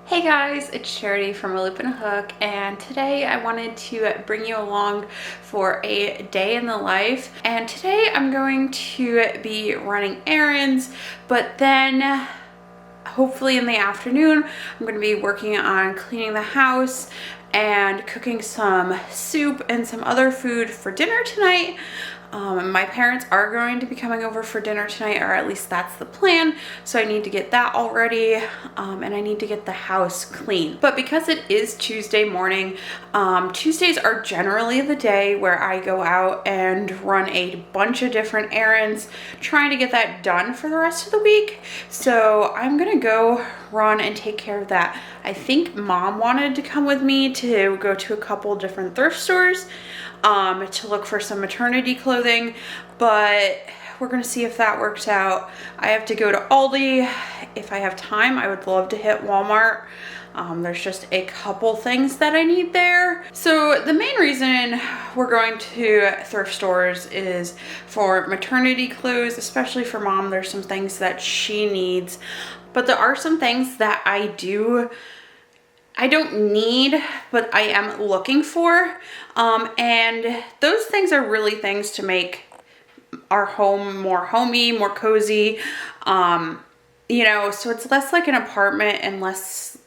Hey guys, it's Charity from A Loop and a Hook, and today I wanted to bring you along for a day in the life. And today I'm going to be running errands, but then hopefully in the afternoon I'm going to be working on cleaning the house and cooking some soup and some other food for dinner tonight. My parents are going to be coming over for dinner tonight, or at least that's the plan. So I need to get that all ready, and I need to get the house clean. But because it is Tuesday morning, Tuesdays are generally the day where I go out and run a bunch of different errands, trying to get that done for the rest of the week. So I'm gonna go run and take care of that. I think Mom wanted to come with me to go to a couple different thrift stores to look for some maternity clothing, but we're gonna see if that works out. I have to go to Aldi. If I have time, I would love to hit Walmart. There's just a couple things that I need there. So the main reason we're going to thrift stores is for maternity clothes, especially for Mom. There's some things that she needs, but there are some things that I don't need, but I am looking for. And those things are really things to make our home more homey, more cozy. You know, so it's less like an apartment and less,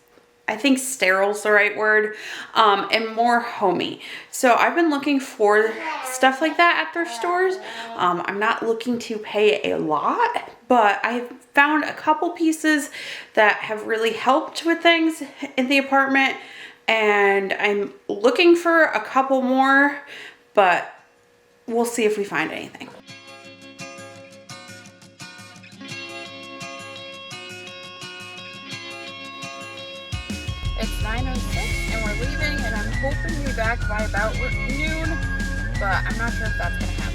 I think sterile is the right word, and more homey. So I've been looking for stuff like that at thrift stores. I'm not looking to pay a lot, but I've found a couple pieces that have really helped with things in the apartment, and I'm looking for a couple more, but we'll see if we find anything. It's 9:06 and we're leaving, and I'm hoping to be back by about noon, but I'm not sure if that's gonna happen.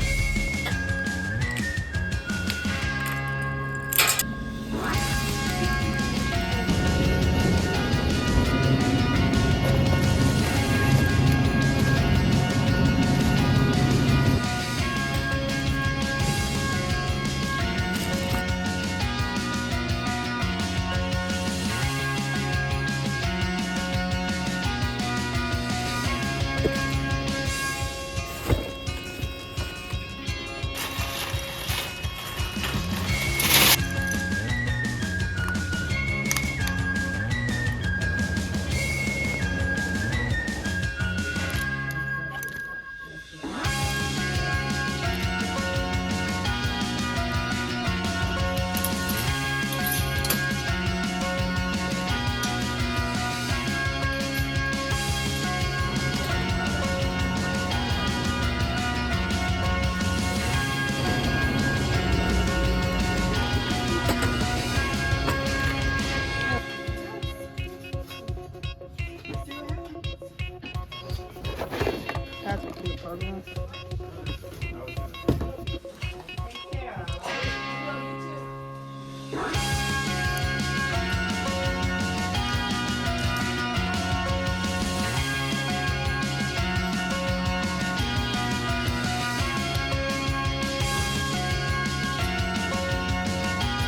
That's a cute program. So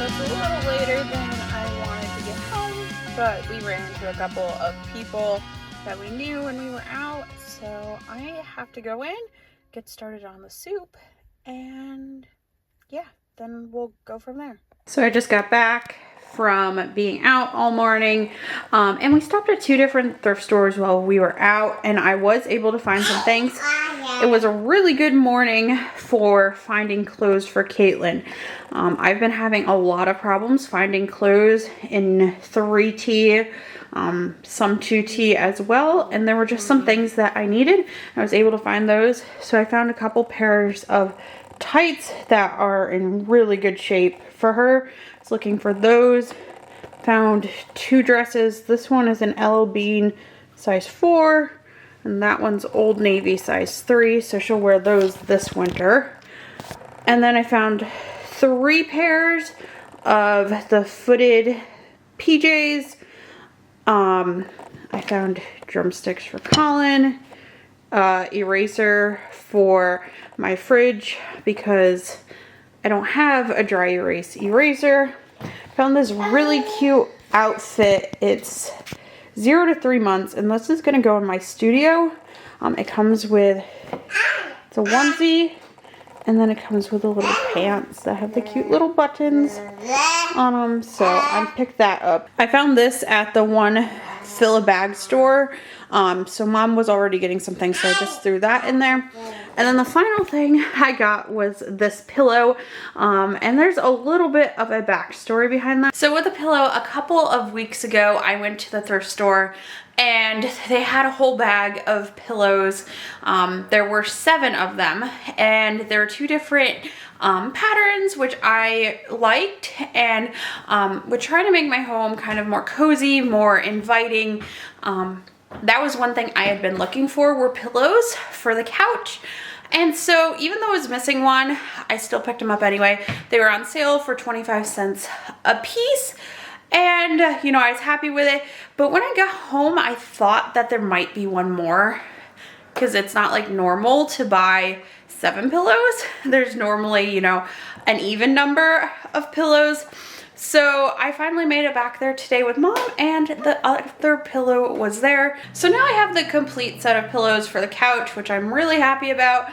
it's a little later than I wanted to get home, but we ran into a couple of people that we knew when we were out. So I have to go in, get started on the soup, and yeah, then we'll go from there. So I just got back from being out all morning, and we stopped at two different thrift stores while we were out, and I was able to find some things. It was a really good morning for finding clothes for Caitlin. I've been having a lot of problems finding clothes in 3T, some 2T as well, and there were just some things that I needed. I was able to find those, so I found a couple pairs of tights that are in really good shape for her. I was looking for those. Found two dresses. This one is an LL Bean size 4, and that one's Old Navy size 3, so she'll wear those this winter. And then I found 3 pairs of the footed PJs. I found drumsticks for Colin, eraser for my fridge because I don't have a dry erase eraser. Found this really cute outfit. It's 0 to 3 months, and this is gonna go in my studio. It comes with, it's a onesie, and then it comes with the little pants that have the cute little buttons on them. So I picked that up. I found this at the one fill a bag store. So mom was already getting some things, so I just threw that in there. And then the final thing I got was this pillow. And there's a little bit of a backstory behind that. So with the pillow, a couple of weeks ago, I went to the thrift store and they had a whole bag of pillows. There were 7 of them, and there were 2 different patterns, which I liked, and would try to make my home kind of more cozy, more inviting. That was one thing I had been looking for, were pillows for the couch. And so even though I was missing one, I still picked them up anyway. They were on sale for 25 cents a piece. And, you know, I was happy with it. But when I got home, I thought that there might be one more, because it's not like normal to buy 7 pillows. There's normally, you know, an even number of pillows. So I finally made it back there today with mom, and the other pillow was there. So now I have the complete set of pillows for the couch, which I'm really happy about.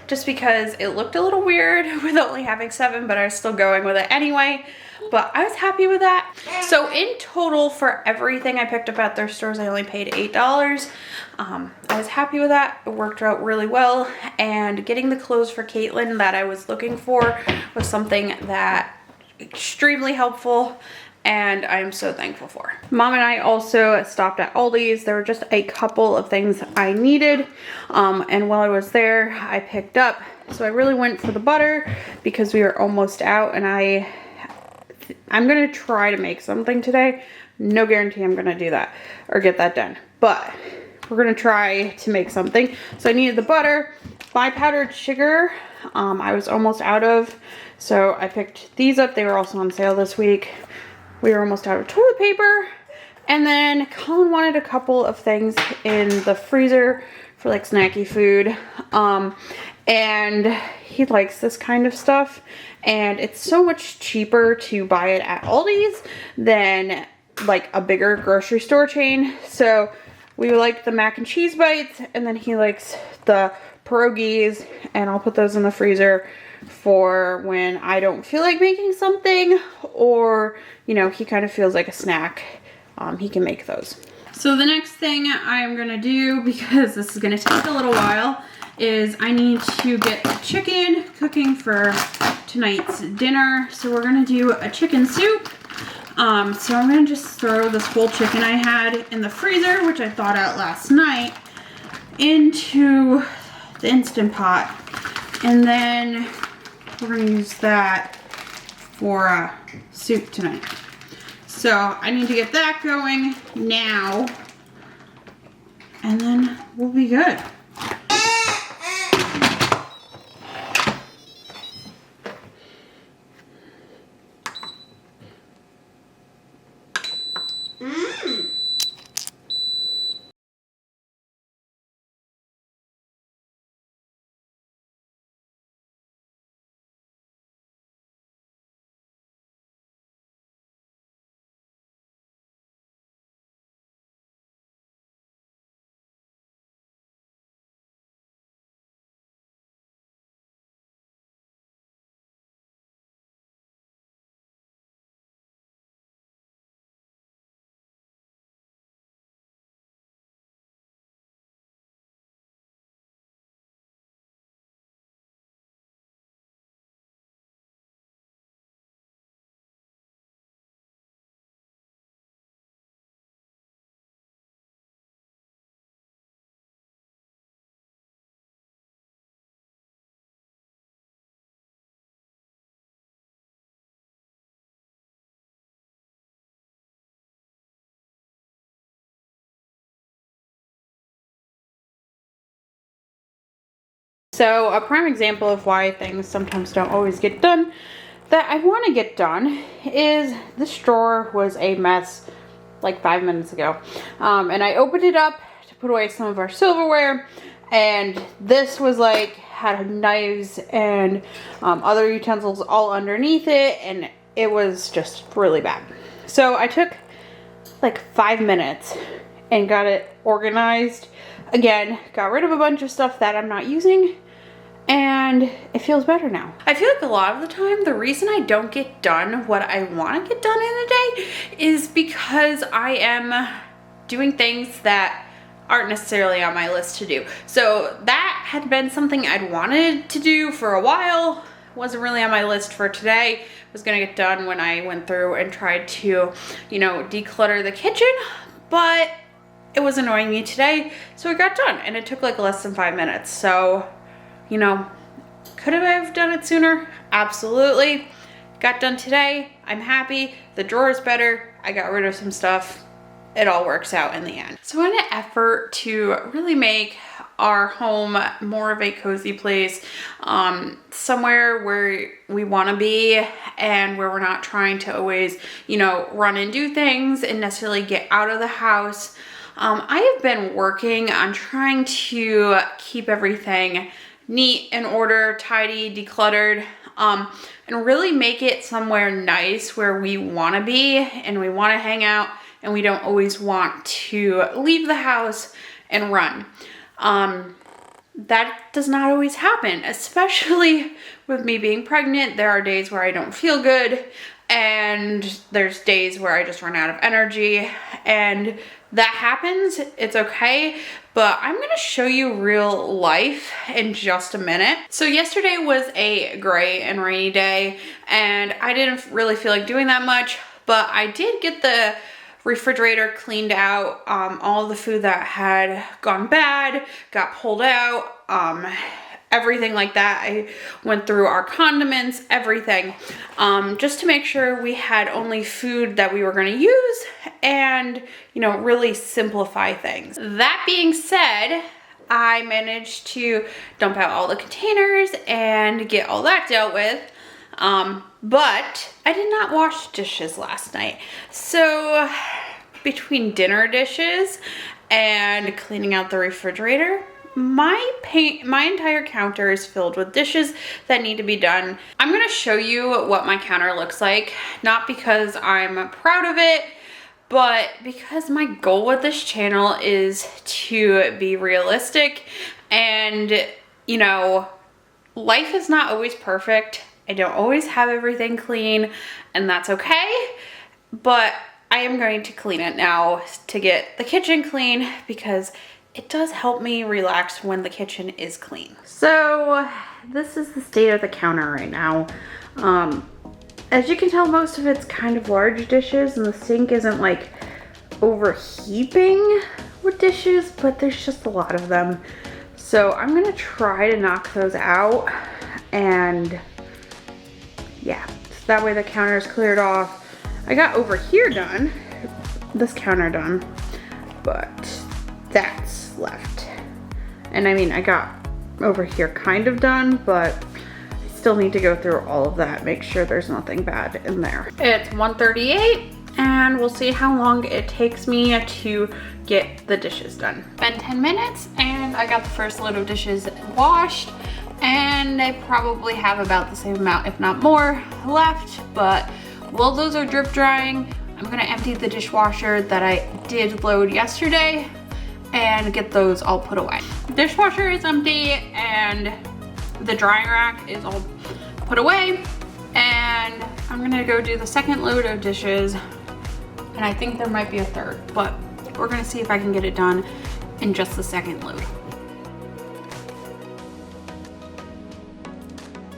Just because it looked a little weird with only having 7, but I was still going with it anyway. But I was happy with that. So in total, for everything I picked up at their stores, I only paid $8. I was happy with that. It worked out really well. And getting the clothes for Caitlin that I was looking for was something that extremely helpful, and I'm so thankful for. Mom and I also stopped at Aldi's. There were just a couple of things I needed, and while I was there, I picked up. So I really went for the butter because we were almost out, and I'm gonna try to make something today. No guarantee I'm gonna do that or get that done, but we're gonna try to make something. So I needed the butter, my powdered sugar. I was almost out of, so I picked these up. They were also on sale this week. We were almost out of toilet paper. And then Colin wanted a couple of things in the freezer for like snacky food. And he likes this kind of stuff. And it's so much cheaper to buy it at Aldi's than like a bigger grocery store chain. So we like the mac and cheese bites, and then he likes the pierogies, and I'll put those in the freezer for when I don't feel like making something, or, you know, he kind of feels like a snack. He can make those. So the next thing I'm gonna do, because this is gonna take a little while, is I need to get the chicken cooking for tonight's dinner. So we're gonna do a chicken soup. So I'm gonna just throw this whole chicken I had in the freezer, which I thawed out last night, into the Instant Pot, and then we're gonna use that for soup tonight. So I need to get that going now, and then we'll be good. So a prime example of why things sometimes don't always get done that I want to get done is this drawer was a mess like 5 minutes ago. And I opened it up to put away some of our silverware, and this was like, had knives and other utensils all underneath it, and it was just really bad. So I took like 5 minutes and got it organized. Again, got rid of a bunch of stuff that I'm not using, and it feels better now. I feel like a lot of the time, the reason I don't get done what I want to get done in a day is because I am doing things that aren't necessarily on my list to do. So that had been something I'd wanted to do for a while. Wasn't really on my list for today. Was gonna get done when I went through and tried to, you know, declutter the kitchen, but it was annoying me today, so it got done, and it took like less than 5 minutes. So, you know, could have done it sooner? Absolutely. Got done today. I'm happy. The drawer is better. I got rid of some stuff. It all works out in the end. So in an effort to really make our home more of a cozy place, somewhere where we want to be and where we're not trying to always, you know, run and do things and necessarily get out of the house, I have been working on trying to keep everything neat in order, tidy, decluttered, and really make it somewhere nice where we want to be and we want to hang out, and we don't always want to leave the house and run. That does not always happen, especially with me being pregnant. There are days where I don't feel good, and there's days where I just run out of energy, and that happens. It's okay, but I'm gonna show you real life in just a minute. So yesterday was a gray and rainy day, and I didn't really feel like doing that much, but I did get the refrigerator cleaned out. All the food that had gone bad got pulled out, everything like that. I went through our condiments, everything, just to make sure we had only food that we were going to use, and, you know, really simplify things. That being said, I managed to dump out all the containers and get all that dealt with. But I did not wash dishes last night. So between dinner dishes and cleaning out the refrigerator, my entire counter is filled with dishes that need to be done. I'm going to show you what my counter looks like, not because I'm proud of it, but because my goal with this channel is to be realistic, and, you know, life is not always perfect. I don't always have everything clean, and that's okay, but I am going to clean it now to get the kitchen clean, because it does help me relax when the kitchen is clean. So this is the state of the counter right now. As you can tell, most of it's kind of large dishes, and the sink isn't like overheaping with dishes, but there's just a lot of them. So I'm gonna try to knock those out, and yeah, so that way the counter is cleared off. I got over here done, this counter done, but that's left. And I mean, I got over here kind of done, but I still need to go through all of that, make sure there's nothing bad in there. It's 1:38, and we'll see how long it takes me to get the dishes done. Been 10 minutes, and I got the first load of dishes washed, and I probably have about the same amount, if not more, left. But while those are drip drying, I'm gonna empty the dishwasher that I did load yesterday and get those all put away. The dishwasher is empty, and the drying rack is all put away, and I'm gonna go do the second load of dishes, and I think there might be a third, but we're gonna see if I can get it done in just the second load.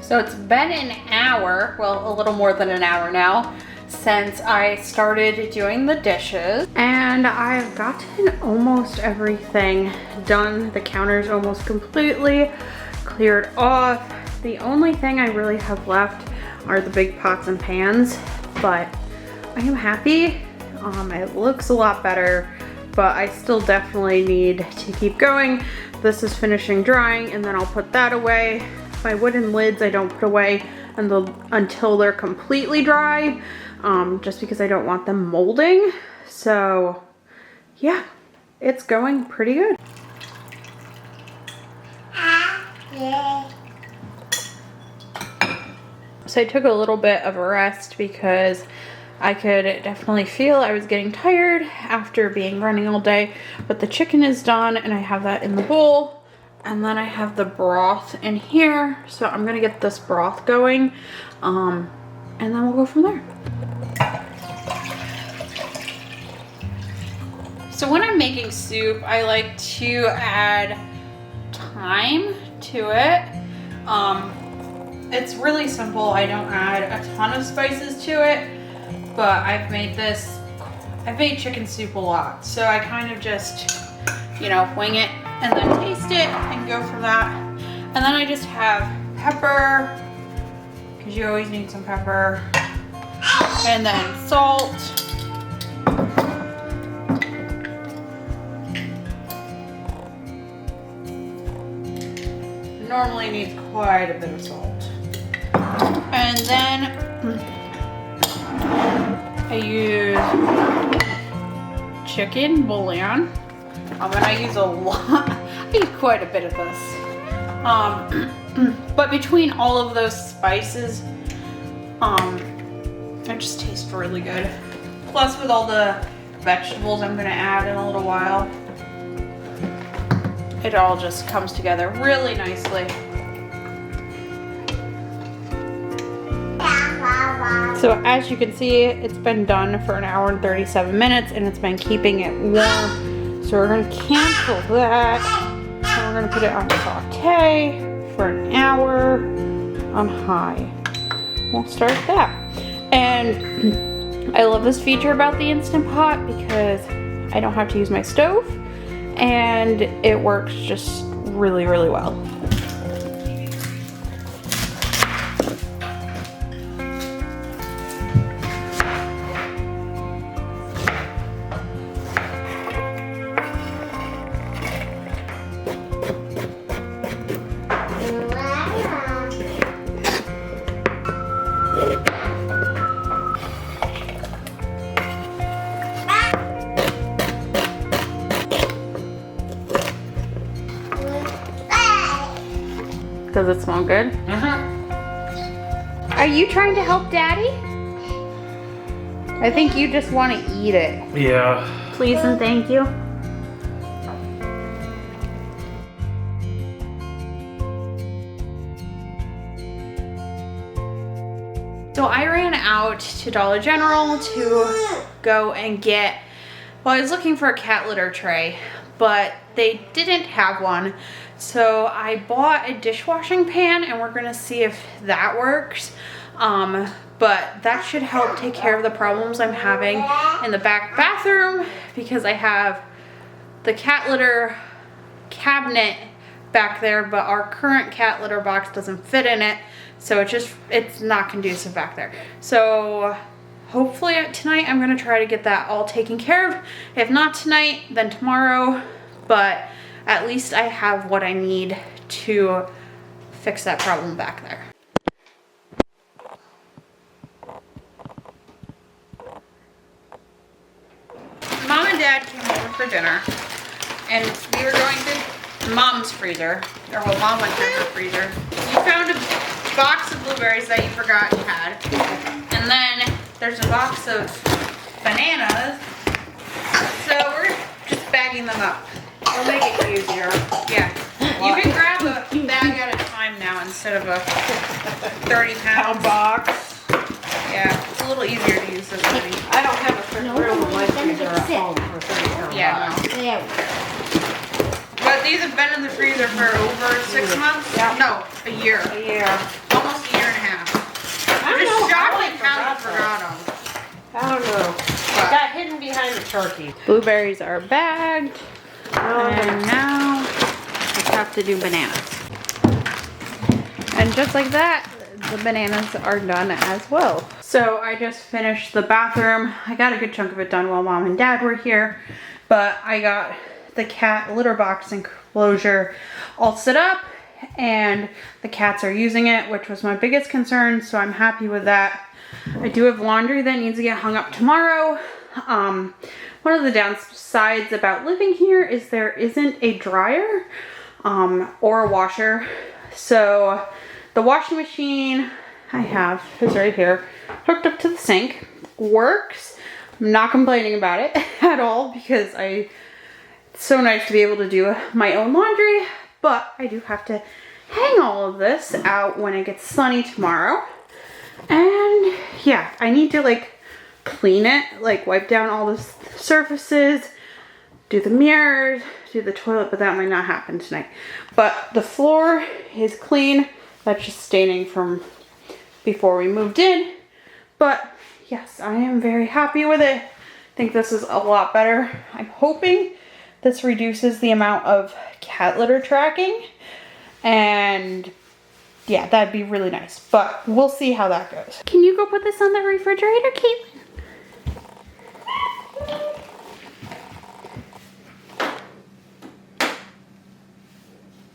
So it's been an hour, well, a little more than an hour now, since I started doing the dishes, and I've gotten almost everything done. The counter's almost completely cleared off. The only thing I really have left are the big pots and pans, but I am happy. It looks a lot better, but I still definitely need to keep going. This is finishing drying, and then I'll put that away. My wooden lids I don't put away until they're completely dry, just because I don't want them molding. So yeah, it's going pretty good. So I took a little bit of a rest because I could definitely feel I was getting tired after being running all day, but the chicken is done and I have that in the bowl. And then I have the broth in here. So I'm gonna get this broth going, and then we'll go from there. So when I'm making soup, I like to add thyme to it. It's really simple. I don't add a ton of spices to it, but I've made chicken soup a lot. So I kind of just, you know, wing it and then taste it and go for that. And then I just have pepper, because you always need some pepper. And then salt. Normally needs quite a bit of salt. And then I use chicken bouillon. And I use a lot, I use quite a bit of this. But between all of those spices, it just tastes really good. Plus with all the vegetables I'm gonna add in a little while, it all just comes together really nicely. So as you can see, it's been done for an hour and 37 minutes and it's been keeping it warm. So we're gonna cancel that and we're gonna put it on saute for an hour on high. We'll start that. And I love this feature about the Instant Pot because I don't have to use my stove and it works just really, really well. Does it smell good? Are you trying to help Daddy? I think you just want to eat it. Yeah. Please and thank you. So I ran out to Dollar General to go and get, well, I was looking for a cat litter tray, but they didn't have one. So I bought a dishwashing pan and we're gonna see if that works. But that should help take care of the problems I'm having in the back bathroom because I have the cat litter cabinet back there, but our current cat litter box doesn't fit in it. So it's not conducive back there. So hopefully tonight I'm gonna try to get that all taken care of. If not tonight, then tomorrow, but at least I have what I need to fix that problem back there. Mom and Dad came over for dinner and we were going to Mom's freezer, or what Mom went through her freezer. You found a box of blueberries that you forgot you had. And then there's a box of bananas. So we're just bagging them up. It'll make it easier. Yeah. You can grab a bag at a time now instead of a 30-pound box. Yeah, it's a little easier to use this many. I don't have a room in my freezer at home for 30 Yeah, no. But these have been in the freezer for over 6 months? Yeah. No, a year. A year. Almost a year and a half. I I'm don't just know shocked how I at how you forgot them. I don't know. It got hidden behind the turkey. Blueberries are bagged. And now we have to do bananas. And just like that, the bananas are done as well. So I just finished the bathroom. I got a good chunk of it done while Mom and Dad were here, but I got the cat litter box enclosure all set up and the cats are using it, which was my biggest concern, so I'm happy with that. I do have laundry that needs to get hung up tomorrow. One of the downsides about living here is there isn't a dryer or a washer. So the washing machine I have is right here, hooked up to the sink. works. I'm not complaining about it at all because it's so nice to be able to do my own laundry, but I do have to hang all of this out when it gets sunny tomorrow. And yeah, I need to like clean it, like wipe down all the surfaces, do the mirrors, do the toilet, but that might not happen tonight. But the floor is clean. That's just staining from before we moved in. But yes, I am very happy with it. I think this is a lot better. I'm hoping this reduces the amount of cat litter tracking. And yeah, that'd be really nice. But we'll see how that goes. Can you go put this on the refrigerator, Caitlin?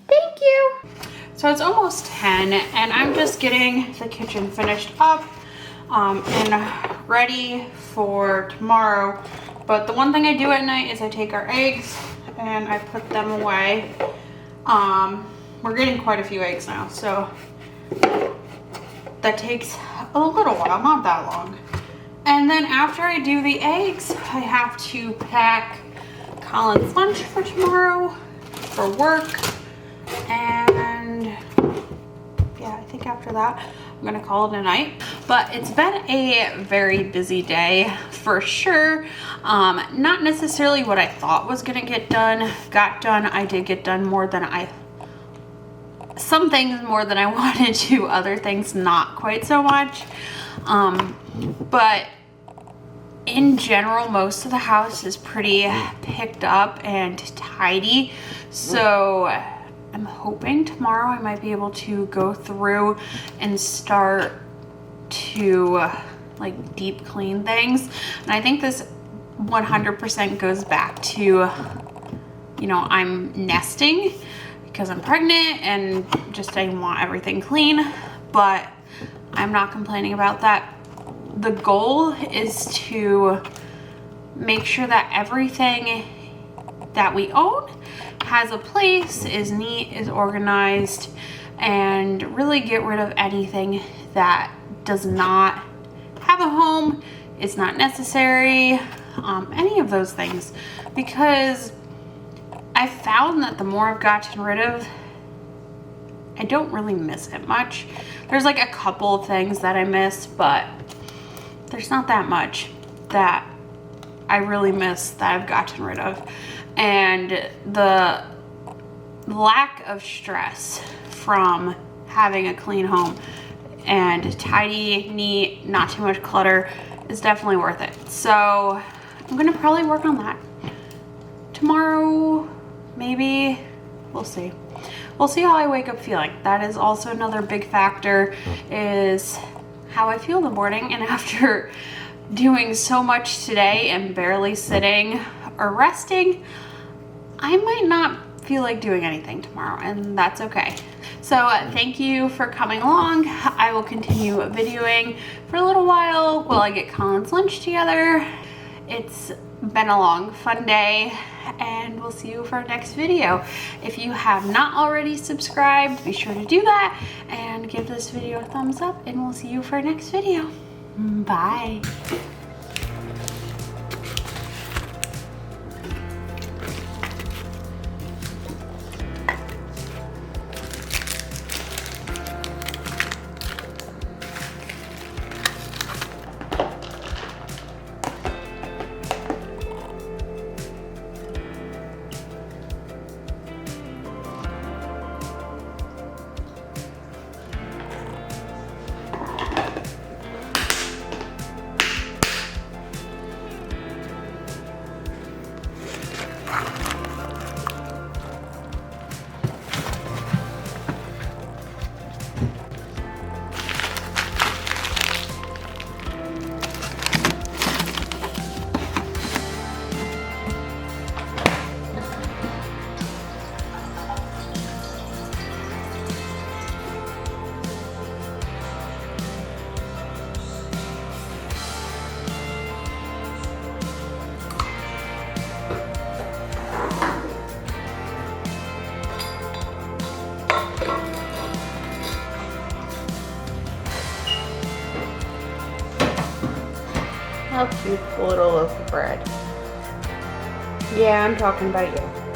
Thank you. So it's almost 10 and I'm just getting the kitchen finished up and ready for tomorrow. But the one thing I do at night is I take our eggs and I put them away. We're getting quite a few eggs now, so that takes a little while, not that long. And then after I do the eggs, I have to pack Colin's lunch for tomorrow for work. And yeah, I think after that, I'm gonna call it a night. But it's been a very busy day for sure. Not necessarily what I thought was gonna get done, got done. I did get done some things more than I wanted to, other things not quite so much. But in general, most of the house is pretty picked up and tidy. So I'm hoping tomorrow I might be able to go through and start to like deep clean things. And I think this 100% goes back to, you know, I'm nesting because I'm pregnant and just I want everything clean, but I'm not complaining about that. The goal is to make sure that everything that we own has a place, is neat, is organized, and really get rid of anything that does not have a home, is not necessary, any of those things. Because I've found that the more I've gotten rid of, I don't really miss it much. There's like a couple of things that I miss, but there's not that much that I really miss that I've gotten rid of. And the lack of stress from having a clean home and tidy, neat, not too much clutter is definitely worth it. So I'm gonna probably work on that tomorrow, maybe. We'll see. We'll see how I wake up feeling. That is also another big factor, is how I feel in the morning. And after doing so much today and barely sitting or resting, I might not feel like doing anything tomorrow, and that's okay. So thank you for coming along. I will continue videoing for a little while I get Colin's lunch together. It's been a long, fun day, and we'll see you for our next video. If you have not already subscribed, be sure to do that and give this video a thumbs up, and we'll see you for our next video. Bye. How cute, the little loaf of bread. Yeah, I'm talking about you.